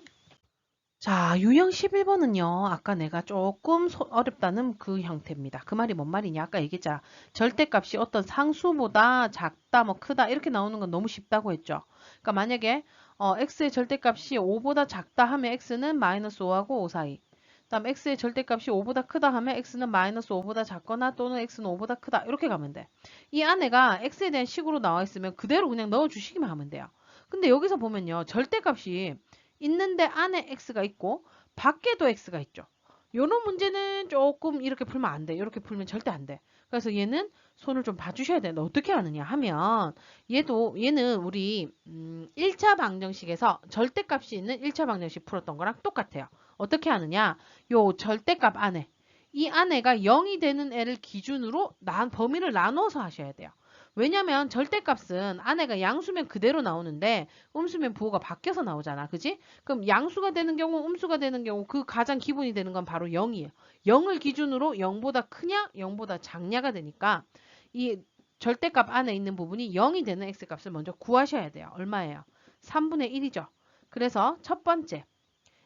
자, 유형 11번은요. 아까 내가 조금 어렵다는 그 형태입니다. 그 말이 뭔 말이냐? 아까 얘기했잖아. 절대값이 어떤 상수보다 작다, 뭐 크다 이렇게 나오는 건 너무 쉽다고 했죠. 그러니까 만약에 x의 절대값이 5보다 작다 하면 x는 마이너스 5하고 5 사이. 다음 x의 절대값이 5보다 크다 하면 x는 마이너스 5보다 작거나 또는 x는 5보다 크다 이렇게 가면 돼. 이 안에가 x에 대한 식으로 나와 있으면 그대로 그냥 넣어주시기만 하면 돼요. 근데 여기서 보면요. 절대값이 있는데 안에 x가 있고 밖에도 x가 있죠. 요런 문제는 조금 이렇게 풀면 안 돼. 이렇게 풀면 절대 안 돼. 그래서 얘는 손을 좀 봐주셔야 되는데 어떻게 하느냐 하면 얘는 우리 1차 방정식에서 절대값이 있는 1차 방정식 풀었던 거랑 똑같아요. 어떻게 하느냐? 요 절대값 안에 이 안에가 0이 되는 애를 기준으로 범위를 나눠서 하셔야 돼요. 왜냐면 절대값은 안에가 양수면 그대로 나오는데 음수면 부호가 바뀌어서 나오잖아. 그지? 그럼 양수가 되는 경우, 음수가 되는 경우 그 가장 기본이 되는 건 바로 0이에요. 0을 기준으로 0보다 크냐, 0보다 작냐가 되니까 이 절대값 안에 있는 부분이 0이 되는 x값을 먼저 구하셔야 돼요. 얼마예요? 3분의 1이죠. 그래서 첫 번째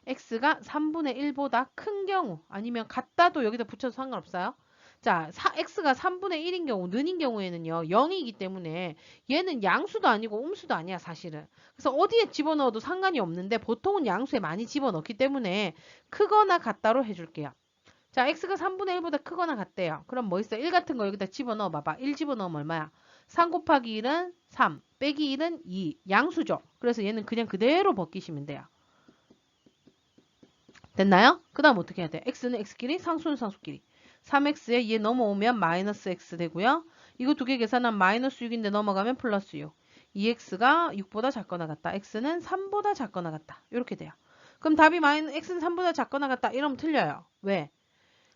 x가 3분의 1보다 큰 경우 아니면 같다도 여기다 붙여도 상관없어요. 자, x가 3분의 1인 경우, 는인 경우에는요, 0이기 때문에 얘는 양수도 아니고 음수도 아니야, 사실은. 그래서 어디에 집어넣어도 상관이 없는데 보통은 양수에 많이 집어넣기 때문에 크거나 같다로 해줄게요. 자, x가 3분의 1보다 크거나 같대요. 그럼 뭐 있어? 1 같은 거 여기다 집어넣어 봐봐. 1 집어넣으면 얼마야? 3 곱하기 1은 3, 빼기 1은 2. 양수죠. 그래서 얘는 그냥 그대로 벗기시면 돼요. 됐나요? 그 다음 어떻게 해야 돼? x는 x끼리, 상수는 상수끼리. 3x에 얘 넘어오면 마이너스 x 되고요. 이거 두 개 계산하면 마이너스 6인데 넘어가면 플러스 6. 2x가 6보다 작거나 같다. x는 3보다 작거나 같다. 이렇게 돼요. 그럼 답이 x는 3보다 작거나 같다. 이러면 틀려요. 왜?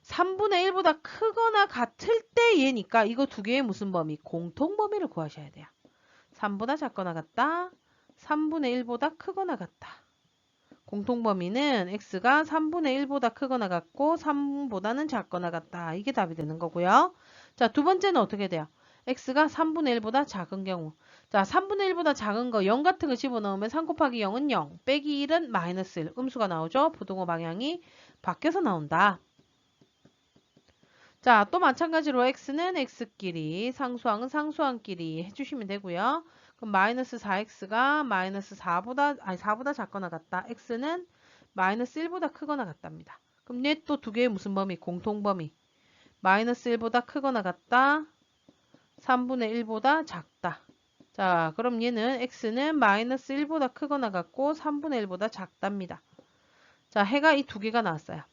3분의 1보다 크거나 같을 때 얘니까 이거 두 개의 무슨 범위? 공통범위를 구하셔야 돼요. 3보다 작거나 같다. 3분의 1보다 크거나 같다. 공통범위는 x가 3분의 1보다 크거나 같고 3보다는 작거나 같다. 이게 답이 되는 거고요. 자, 두 번째는 어떻게 돼요? x가 3분의 1보다 작은 경우. 자, 3분의 1보다 작은 거 0 같은 거 집어넣으면 3 곱하기 0은 0, 빼기 1은 마이너스 1. 음수가 나오죠? 부등호 방향이 바뀌어서 나온다. 자, 또 마찬가지로 x는 x끼리, 상수항은 상수항끼리 해주시면 되고요. 그럼 마이너스 4x가 마이너스 4보다 작거나 같다. x는 마이너스 1보다 크거나 같답니다. 그럼 얘 또 두 개의 무슨 범위? 공통범위. 마이너스 1보다 크거나 같다. 3분의 1보다 작다. 자, 그럼 얘는 x는 마이너스 1보다 크거나 같고 3분의 1보다 작답니다. 자, 해가 이 두 개가 나왔어요.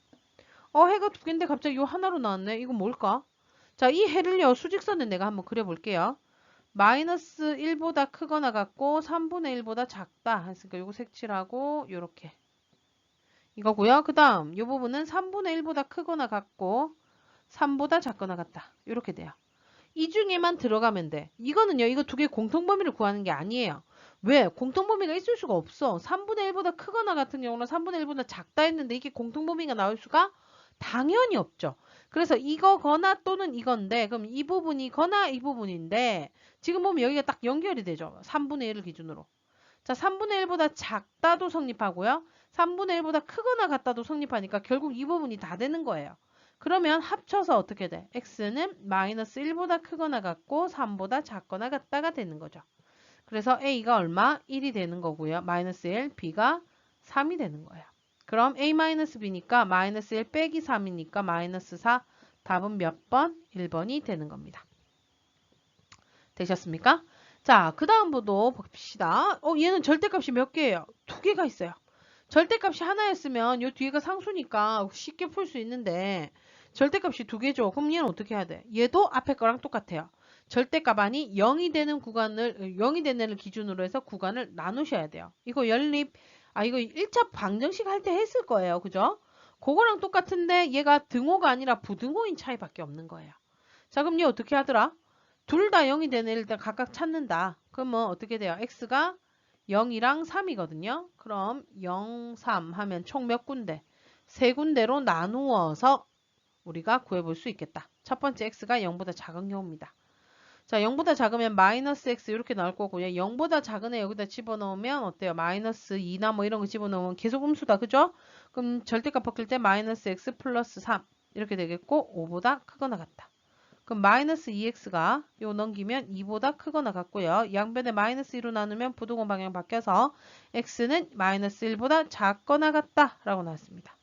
해가 두 개인데 갑자기 요 하나로 나왔네. 이거 뭘까? 자, 이 해를요, 수직선을 내가 한번 그려볼게요. 마이너스 1보다 크거나 같고 3분의 1보다 작다. 했으니까 요거 색칠하고 요렇게. 이거고요. 그 다음 요 부분은 3분의 1보다 크거나 같고 3보다 작거나 같다. 요렇게 돼요. 이 중에만 들어가면 돼. 이거는요, 이거 두 개 공통범위를 구하는 게 아니에요. 왜? 공통범위가 있을 수가 없어. 3분의 1보다 크거나 같은 경우는 3분의 1보다 작다 했는데 이게 공통범위가 나올 수가 당연히 없죠. 그래서 이거거나 또는 이건데 그럼 이 부분이거나 이 부분인데 지금 보면 여기가 딱 연결이 되죠. 3분의 1을 기준으로. 자, 3분의 1보다 작다도 성립하고요. 3분의 1보다 크거나 같다도 성립하니까 결국 이 부분이 다 되는 거예요. 그러면 합쳐서 어떻게 돼? x는 마이너스 1보다 크거나 같고 3보다 작거나 같다가 되는 거죠. 그래서 a가 얼마? 1이 되는 거고요. 마이너스 1, b가 3이 되는 거예요. 그럼 a-b니까 마이너스 1 빼기 3이니까 마이너스 4. 답은 몇 번? 1번이 되는 겁니다. 되셨습니까? 자, 그 다음부터 봅시다. 얘는 절대값이 몇 개예요? 두 개가 있어요. 절대값이 하나였으면 요 뒤에가 상수니까 쉽게 풀 수 있는데 절대값이 두 개죠. 그럼 얘는 어떻게 해야 돼? 얘도 앞에 거랑 똑같아요. 절대값 아니 0이 되는 구간을 0이 되는 애를 기준으로 해서 구간을 나누셔야 돼요. 이거 이거 1차 방정식 할 때 했을 거예요. 그죠? 그거랑 똑같은데 얘가 등호가 아니라 부등호인 차이밖에 없는 거예요. 자, 그럼 얘 어떻게 하더라? 둘 다 0이 되는 애를 일단 각각 찾는다. 그러면 어떻게 돼요? x가 0이랑 3이거든요. 그럼 0, 3 하면 총 몇 군데? 세 군데로 나누어서 우리가 구해볼 수 있겠다. 첫 번째 x가 0보다 작은 경우입니다. 자, 0보다 작으면 마이너스 x 이렇게 나올 거고요. 0보다 작은 애 여기다 집어넣으면 어때요? 마이너스 2나 뭐 이런 거 집어넣으면 계속 음수다. 그죠? 그럼 절대값 바뀔 때 마이너스 x 플러스 3 이렇게 되겠고 5보다 크거나 같다. 그럼 마이너스 2x가 요 넘기면 2보다 크거나 같고요. 양변에 마이너스 2로 나누면 부등호 방향 바뀌어서 x는 마이너스 1보다 작거나 같다 라고 나왔습니다.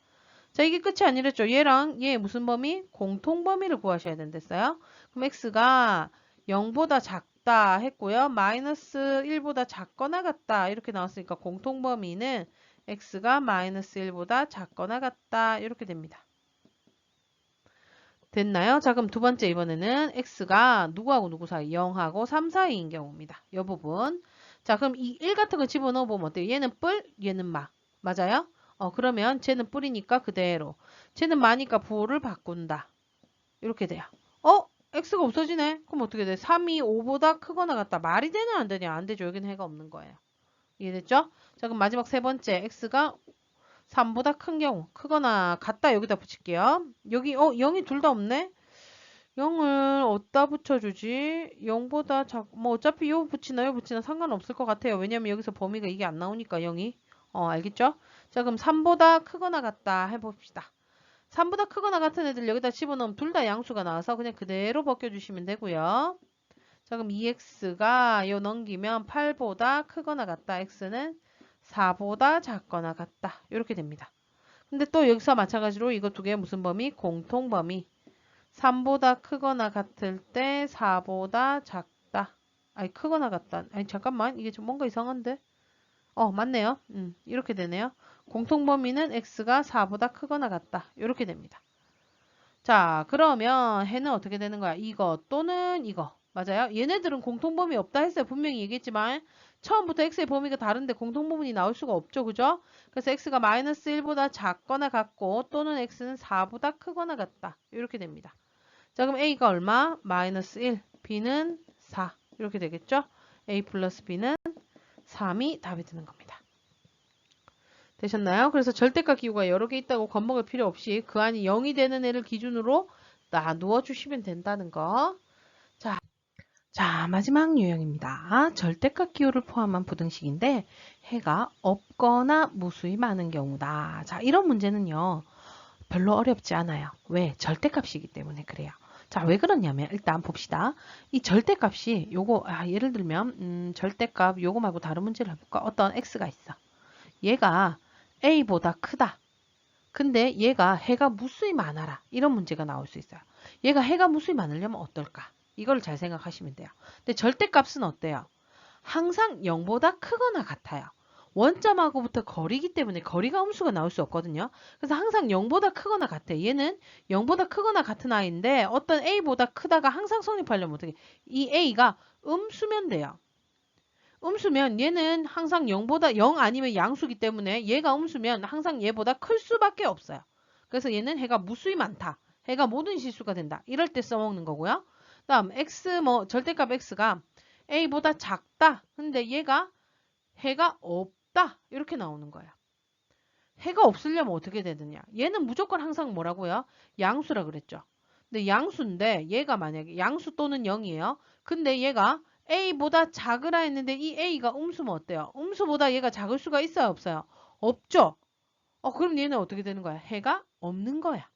자, 이게 끝이 아니랬죠. 얘랑 얘 무슨 범위? 공통범위를 구하셔야 된댔어요. 그럼 x가 0보다 작다 했고요. 마이너스 1보다 작거나 같다 이렇게 나왔으니까 공통범위는 x가 마이너스 1보다 작거나 같다 이렇게 됩니다. 됐나요? 자, 그럼 두 번째 이번에는 x가 누구하고 누구 사이? 0하고 3 사이인 경우입니다. 이 부분. 자, 그럼 이 1 같은 거 집어넣어 보면 어때요? 얘는 뿔, 얘는 마. 맞아요? 그러면 쟤는 뿔이니까 그대로. 쟤는 마니까 부호를 바꾼다. 이렇게 돼요. x가 없어지네? 그럼 어떻게 돼? 3이 5보다 크거나 같다. 말이 되냐 안 되냐? 안 되죠. 여기는 해가 없는 거예요. 이해됐죠? 자, 그럼 마지막 세 번째 x가 3보다 큰 경우 크거나 같다 여기다 붙일게요. 여기 0이 둘 다 없네. 0을 어디다 붙여주지? 0보다 뭐 어차피 요 붙이나 요 붙이나 상관없을 것 같아요. 왜냐면 여기서 범위가 이게 안 나오니까 0이 알겠죠? 자, 그럼 3보다 크거나 같다 해봅시다. 3보다 크거나 같은 애들 여기다 집어넣으면 둘 다 양수가 나와서 그냥 그대로 벗겨주시면 되고요. 자, 그럼 2x가 요 넘기면 8보다 크거나 같다. x는 4보다 작거나 같다. 이렇게 됩니다. 근데 또 여기서 마찬가지로 이거 두 개 무슨 범위? 공통범위. 3보다 크거나 같을 때 4보다 작다. 아니 크거나 같다. 아니 잠깐만 이게 좀 뭔가 이상한데? 맞네요. 이렇게 되네요. 공통범위는 x가 4보다 크거나 같다. 이렇게 됩니다. 자, 그러면 해는 어떻게 되는 거야? 이거 또는 이거. 맞아요? 얘네들은 공통범위 없다 했어요. 분명히 얘기했지만 처음부터 x의 범위가 다른데 공통부분이 나올 수가 없죠. 그죠? 그래서 x가 마이너스 1보다 작거나 같고 또는 x는 4보다 크거나 같다. 이렇게 됩니다. 자, 그럼 a가 얼마? 마이너스 1, b는 4. 이렇게 되겠죠? a 플러스 b는 3이 답이 되는 겁니다. 되셨나요? 그래서 절대값 기호가 여러 개 있다고 겁먹을 필요 없이 그 안이 0이 되는 애를 기준으로 나누어 주시면 된다는 거. 자, 마지막 유형입니다. 절대값 기호를 포함한 부등식인데 해가 없거나 무수히 많은 경우다. 자, 이런 문제는요. 별로 어렵지 않아요. 왜? 절대값이기 때문에 그래요. 자, 왜 그러냐면 일단 봅시다. 이 절대값이 요거 예를 들면 절대값 요거 말고 다른 문제를 해볼까? 어떤 x가 있어. 얘가 a보다 크다. 근데 얘가 해가 무수히 많아라. 이런 문제가 나올 수 있어요. 얘가 해가 무수히 많으려면 어떨까? 이걸 잘 생각하시면 돼요. 근데 절대값은 어때요? 항상 0보다 크거나 같아요. 원점하고부터 거리기 때문에 거리가 음수가 나올 수 없거든요. 그래서 항상 0보다 크거나 같아. 얘는 0보다 크거나 같은 아이인데 어떤 a보다 크다가 항상 성립하려면 어떻게? 이 a가 음수면 돼요. 음수면 얘는 항상 0보다 0 아니면 양수기 때문에 얘가 음수면 항상 얘보다 클 수밖에 없어요. 그래서 얘는 해가 무수히 많다. 해가 모든 실수가 된다. 이럴 때 써먹는 거고요. 다음 x 절대값 x가 a보다 작다. 근데 얘가 해가 없다. 이렇게 나오는 거예요. 해가 없으려면 어떻게 되느냐. 얘는 무조건 항상 뭐라고요? 양수라 그랬죠. 근데 양수인데 얘가 만약에 양수 또는 0이에요. 근데 얘가 a보다 작으라 했는데 이 a가 음수면 어때요? 음수보다 얘가 작을 수가 있어요? 없어요? 없죠. 그럼 얘는 어떻게 되는 거야? 해가 없는 거야.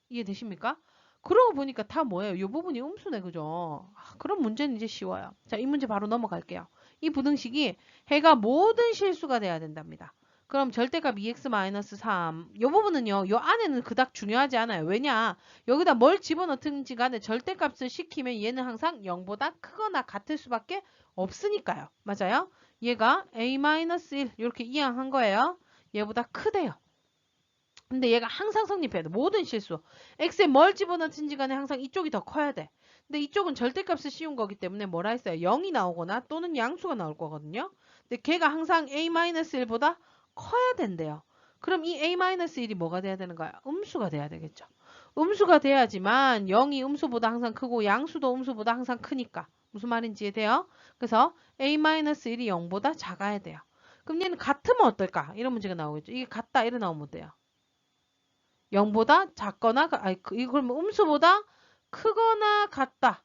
이해되십니까? 그러고 보니까 다 뭐예요? 이 부분이 음수네, 그죠? 그럼 문제는 이제 쉬워요. 자, 이 문제 바로 넘어갈게요. 이 부등식이 해가 모든 실수가 돼야 된답니다. 그럼 절대값 2x-3. 이 부분은요, 이 안에는 그닥 중요하지 않아요. 왜냐? 여기다 뭘 집어넣든지 간에 절대값을 시키면 얘는 항상 0보다 크거나 같을 수밖에 없으니까요. 맞아요? 얘가 a-1 이렇게 이항한 거예요. 얘보다 크대요. 근데 얘가 항상 성립해야 돼. 모든 실수. x에 뭘 집어넣든지 간에 항상 이쪽이 더 커야 돼. 근데 이쪽은 절대값을 씌운 거기 때문에 뭐라 했어요? 0이 나오거나 또는 양수가 나올 거거든요. 근데 걔가 항상 a-1보다 커야 된대요. 그럼 이 a-1이 뭐가 돼야 되는 거야? 음수가 돼야 되겠죠. 음수가 돼야지만 0이 음수보다 항상 크고 양수도 음수보다 항상 크니까. 무슨 말인지 이해돼요? 그래서 a-1이 0보다 작아야 돼요. 그럼 얘는 같으면 어떨까? 이런 문제가 나오겠죠. 이게 같다 이래 나오면 어때요? 0보다 작거나 이거 그러면 음수보다 크거나 같다.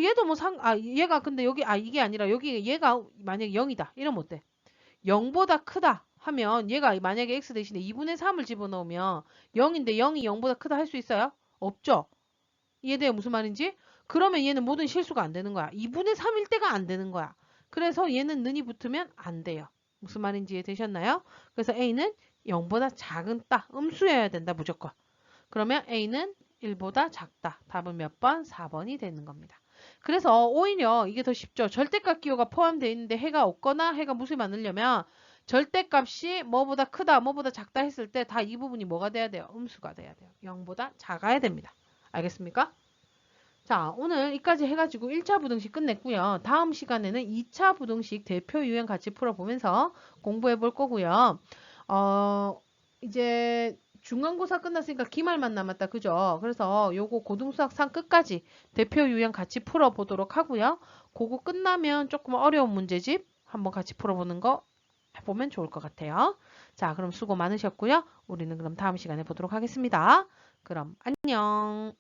얘도 뭐 얘가 근데 여기 이게 아니라 여기 얘가 만약에 0이다. 이러면 어때? 0보다 크다 하면 얘가 만약에 x 대신에 2분의 3을 집어넣으면 0인데 0이 0보다 크다 할 수 있어요? 없죠? 이해돼요? 무슨 말인지? 그러면 얘는 모든 실수가 안 되는 거야. 2분의 3일 때가 안 되는 거야. 그래서 얘는 는이 붙으면 안 돼요. 무슨 말인지 이해되셨나요? 그래서 a는 0보다 작은 음수여야 된다 무조건. 그러면 a는 1보다 작다. 답은 몇 번? 4번이 되는 겁니다. 그래서 오히려 이게 더 쉽죠. 절대값 기호가 포함되어 있는데 해가 없거나 해가 무수히 많으려면 절대값이 뭐보다 크다, 뭐보다 작다 했을 때 다 이 부분이 뭐가 돼야 돼요? 음수가 돼야 돼요. 0보다 작아야 됩니다. 알겠습니까? 자, 오늘 여기까지 해가지고 1차 부등식 끝냈고요. 다음 시간에는 2차 부등식 대표 유형 같이 풀어보면서 공부해 볼 거고요. 이제 중간고사 끝났으니까 기말만 남았다. 그죠? 그래서 요거 고등수학 3 끝까지 대표 유형 같이 풀어보도록 하고요. 그거 끝나면 조금 어려운 문제집 한번 같이 풀어보는 거 해보면 좋을 것 같아요. 자, 그럼 수고 많으셨고요. 우리는 그럼 다음 시간에 보도록 하겠습니다. 그럼 안녕.